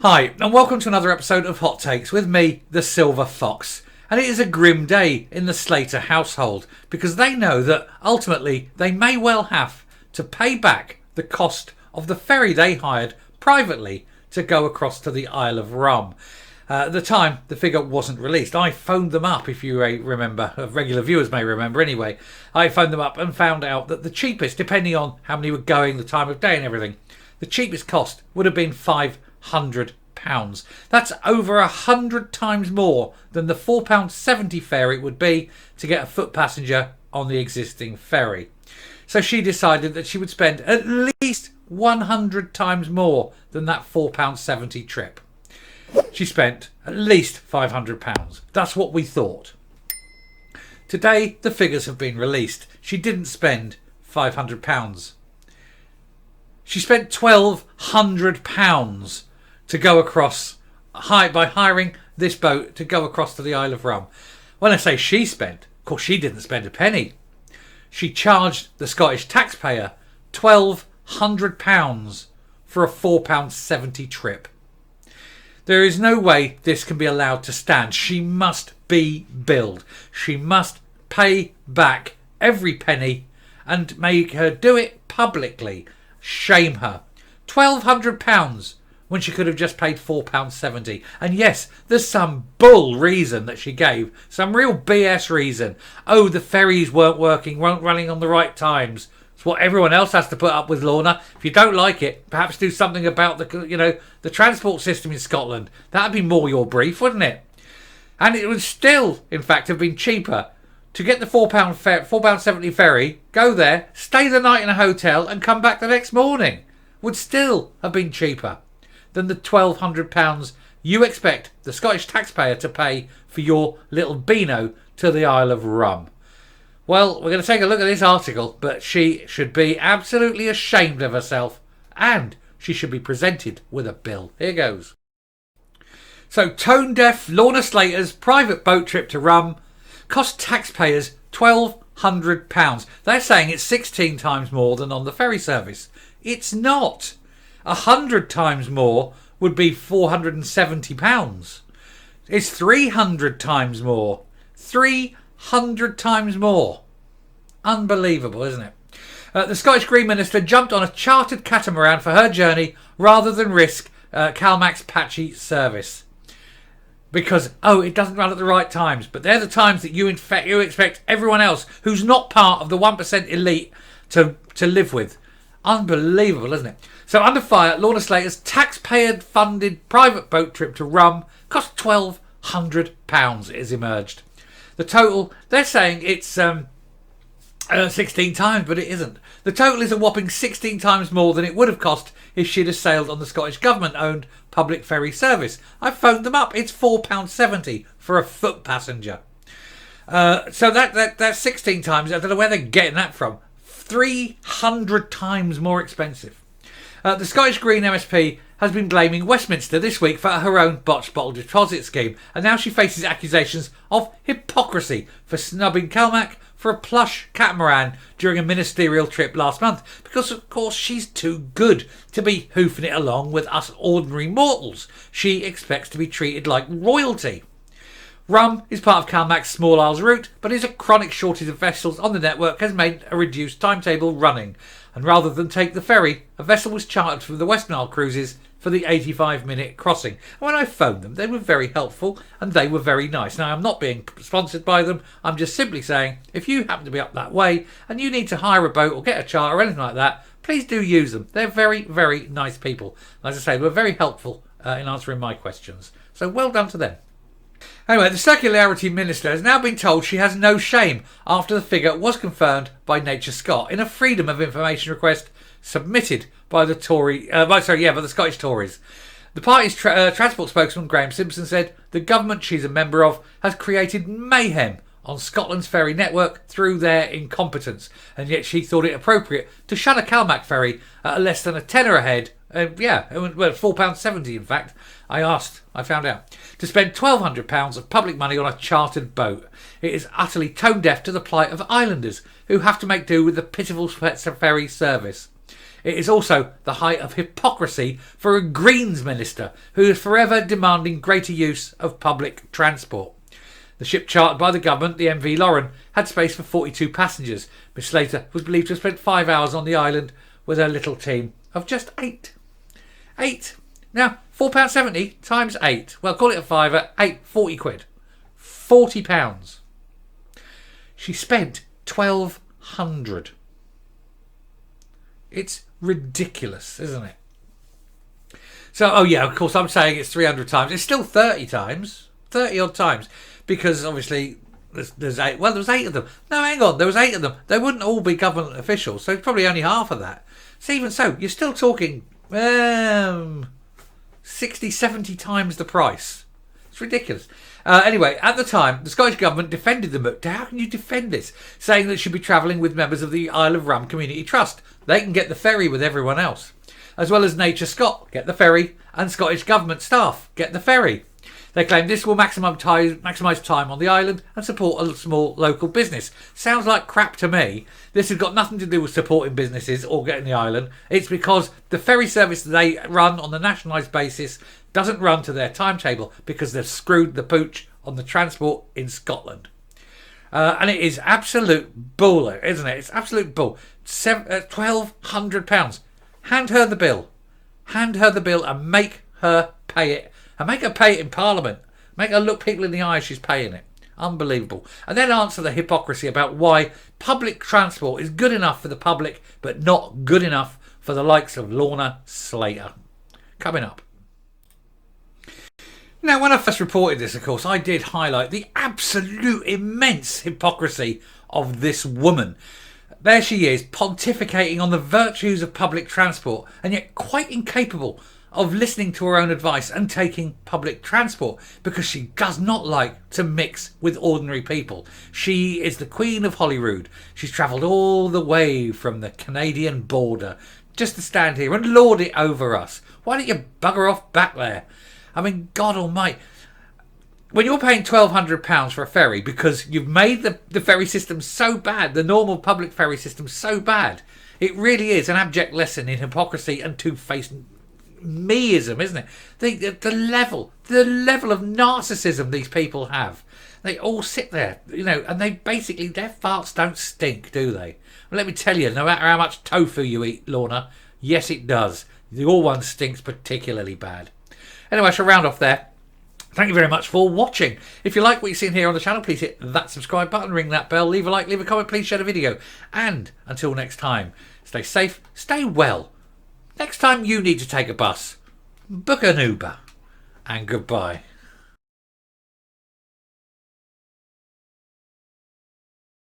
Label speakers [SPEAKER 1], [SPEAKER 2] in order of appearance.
[SPEAKER 1] Hi, and welcome to another episode of Hot Takes with me, the Silver Fox. And it is a grim day in the Slater household because they know that ultimately they may well have to pay back the cost of the ferry they hired privately to go across to the Isle of Rum. At the time, the figure wasn't released. I phoned them up, if you remember, regular viewers may remember anyway. I phoned them up and found out that the cheapest, depending on how many were going, the time of day and everything, the cheapest cost would have been £500. That's over 100 times more than the £4.70 fare it would be to get a foot passenger on the existing ferry. So she decided that she would spend at least 100 times more than that £4.70 trip. She spent at least £500. That's what we thought. Today the figures have been released. She didn't spend £500. She spent £1,200 to go across by hiring this boat to go across to the Isle of Rum. When I say she spent, of course she didn't spend a penny. She charged the Scottish taxpayer £1,200 for a £4.70 trip. There is no way this can be allowed to stand. She must be billed. She must pay back every penny and make her do it publicly. Shame her. £1,200 when she could have just paid £4.70. And yes, there's some bull reason that she gave. Some real BS reason. Oh, the ferries weren't working, weren't running on the right times. It's what everyone else has to put up with, Lorna. If you don't like it, perhaps do something about the transport system in Scotland. That'd be more your brief, wouldn't it? And it would still, in fact, have been cheaper to get the £4.70 ferry, go there, stay the night in a hotel and come back the next morning. Would still have been cheaper than the £1,200 you expect the Scottish taxpayer to pay for your little beano to the Isle of Rum. Well, we're going to take a look at this article, but she should be absolutely ashamed of herself and she should be presented with a bill. Here goes. So, tone-deaf Lorna Slater's private boat trip to Rum cost taxpayers £1,200. They're saying it's 16 times more than on the ferry service. It's not. 100 times more would be £470. It's 300 times more. 300 times more. Unbelievable, isn't it? The Scottish Green Minister jumped on a chartered catamaran for her journey rather than risk CalMac's patchy service. Because, it doesn't run at the right times. But they're the times that you expect everyone else who's not part of the 1% elite to live with. Unbelievable, isn't it? So under fire, Lorna Slater's taxpayer-funded private boat trip to Rum cost £1,200, it has emerged. The total, they're saying it's 16 times, but it isn't. The total is a whopping 16 times more than it would have cost if she'd have sailed on the Scottish Government-owned public ferry service. I phoned them up. It's £4.70 for a foot passenger. So that's 16 times. I don't know where they're getting that from. 300 times more expensive. The Scottish Green MSP has been blaming Westminster this week for her own botched bottle deposit scheme, and now she faces accusations of hypocrisy for snubbing CalMac for a plush catamaran during a ministerial trip last month, because of course she's too good to be hoofing it along with us ordinary mortals. She expects to be treated like royalty. Rum is part of CalMac's Small Isles route, but is a chronic shortage of vessels on the network has made a reduced timetable running. And rather than take the ferry, a vessel was chartered from the Western Isle Cruises for the 85-minute crossing. And when I phoned them, they were very helpful and they were very nice. Now, I'm not being sponsored by them. I'm just simply saying, if you happen to be up that way and you need to hire a boat or get a charter or anything like that, please do use them. They're very, very nice people. As I say, they were very helpful in answering my questions. So well done to them. Anyway, the Circularity Minister has now been told she has no shame after the figure was confirmed by Nature Scott in a Freedom of Information request submitted by the Scottish Tories. The party's transport spokesman Graham Simpson said the government she's a member of has created mayhem on Scotland's ferry network through their incompetence, and yet she thought it appropriate to shun a CalMac ferry at less than a tenner a head. £4.70 in fact. I found out. To spend £1,200 of public money on a chartered boat. It is utterly tone deaf to the plight of islanders who have to make do with the pitiful ferry service. It is also the height of hypocrisy for a Greens minister who is forever demanding greater use of public transport. The ship chartered by the government, the MV Lauren, had space for 42 passengers. Miss Slater was believed to have spent 5 hours on the island with her little team of just 8. 8. Now, £4.70 times 8. Well, call it a fiver. 8, 40 quid. £40. She spent 1,200. It's ridiculous, isn't it? So, oh yeah, of course, I'm saying it's 300 times. It's still 30 times. 30 odd times. Because obviously there's 8. Well, there was 8 of them. No, hang on. There was 8 of them. They wouldn't all be government officials. So it's probably only half of that. So even so, you're still talking 60, 70 times the price. It's ridiculous. Anyway, at the time, the Scottish Government defended the move. How can you defend this? Saying that it should be travelling with members of the Isle of Rum Community Trust. They can get the ferry with everyone else. As well as Nature Scot, get the ferry, and Scottish Government staff, get the ferry. They claim this will maximise time on the island and support a small local business. Sounds like crap to me. This has got nothing to do with supporting businesses or getting the island. It's because the ferry service they run on the nationalised basis doesn't run to their timetable because they've screwed the pooch on the transport in Scotland. And it is absolute bull, isn't it? It's absolute bull. £1,200. Hand her the bill. Hand her the bill and make her pay it. And make her pay it in Parliament. Make her look people in the eye as she's paying it. Unbelievable. And then answer the hypocrisy about why public transport is good enough for the public but not good enough for the likes of Lorna Slater. Coming up. Now, when I first reported this, of course, I did highlight the absolute immense hypocrisy of this woman. There she is, pontificating on the virtues of public transport, and yet quite incapable of listening to her own advice and taking public transport because she does not like to mix with ordinary people. She is the Queen of Holyrood. She's travelled all the way from the Canadian border just to stand here and lord it over us. Why don't you bugger off back there? I mean, God almighty. When you're paying £1,200 for a ferry because you've made the ferry system so bad, the normal public ferry system so bad, it really is an abject lesson in hypocrisy and two-faced meism, isn't it? The level of narcissism these people have. They all sit there, and they basically, their farts don't stink, do they? Well, let me tell you, no matter how much tofu you eat, Lorna, yes it does. Your one stinks particularly bad. Anyway, I shall round off there. Thank you very much for watching. If you like what you've seen here on the channel, please hit that subscribe button, ring that bell, leave a like, leave a comment, please share the video. And until next time, stay safe, stay well. Next time you need to take a bus, book an Uber. And goodbye.